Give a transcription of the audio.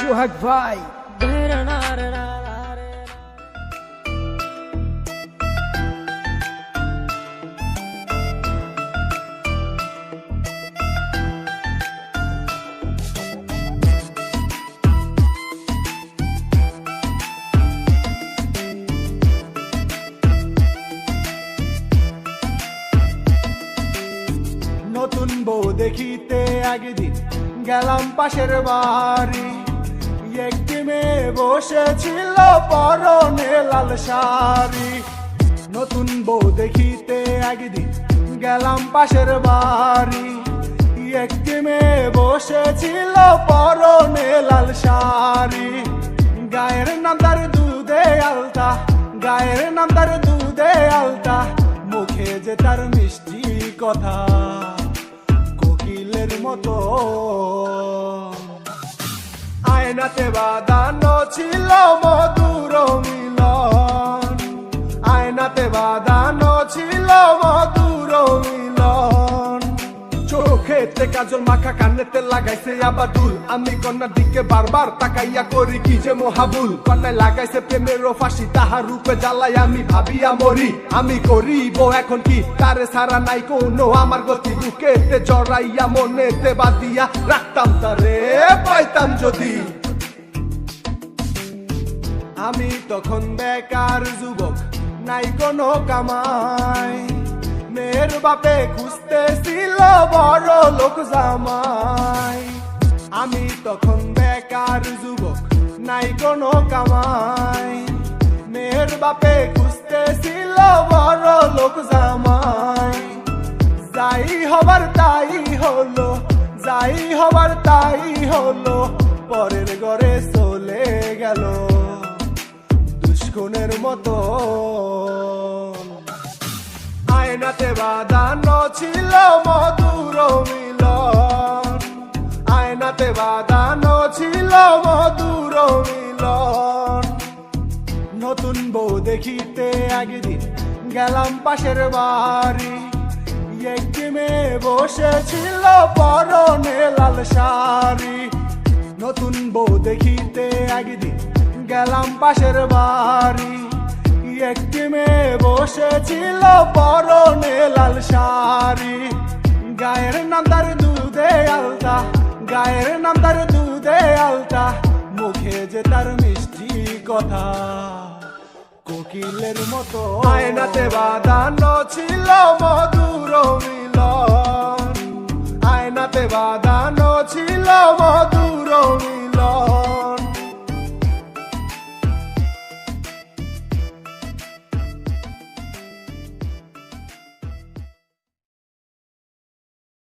সোহাগ ভাই। নতুন বউ দেখিতে একদিন গেলাম পাশের বাড়ি, একটি মেয়ে বসেছিল পরনে লাল শাড়ি। নতুন বউ দেখিতে একদিন গেলাম পাশের বাড়ি, একটি মেয়ে বসেছিল পরনে লাল শাড়ি। গায়ের নাম তার দুধে আলতা, গায়ের নাম তার দুধে আলতা, মুখে যে তার মিষ্টি কথা কোকিলের মতো। আয়নাতে বাঁধানো ছিল মধুর মিলন, আয়নাতে বাঁধানো ছিল মধুর মিলন। চোখেতে কাজল মাখা, কানেতে লাগাইছে আবার দুল, আমি কন্যার দিকে বারবার তাকাইয়া করি কি যে মহাবুল। কন্যায় লাগাইছে প্রেমের ফাঁসি, তাহার রূপে জ্বালাই আমি ভাবিয়া মরি। আমি করিব এখন কি, তারে সারা নাই কোনো আমার গতি। বুকেতে জড়াইয়া মনেতে বাঁধিয়া রাখতাম তারে, পাইতাম যদি। আমি তখন বেকার যুবক, নাই কোনো কামাই, মেয়ের বাপে খুঁজতেছিল বড় লোক জামাই। আমি তখন বেকার যুবক, নাই কোনো কামাই, মেয়ের বাপে খুঁজতেছিল বড় লোক জামাই। যাই হবার তাই হলো, যাই হবার তাই হলো, পরের ঘরে চলে গেল দুশ্মনের মতো। আয়নাতে বাঁধানো ছিল মধুর মিলন, আয়নাতে বাঁধানো ছিল মধুর মিলন। নতুন বউ দেখিতে একদিন গেলাম পাশের বাড়ি, একটি মেয়ে বসেছিল পরনে লাল শাড়ি। নতুন বউ দেখিতে একদিন গেলাম পাশের বাড়ি, একটি মেয়ে বসেছিল পরনে লাল শাড়ি। গায়ের নাম তার দুধে আলতা, গায়ের নাম তার দুধে আলতা, মুখে যে তার মিষ্টি কথা কোকিলের মতো। আয়নাতে বাঁধানো ছিল মধুর মিলন, আয়নাতে বাঁধানো ছিল মধুর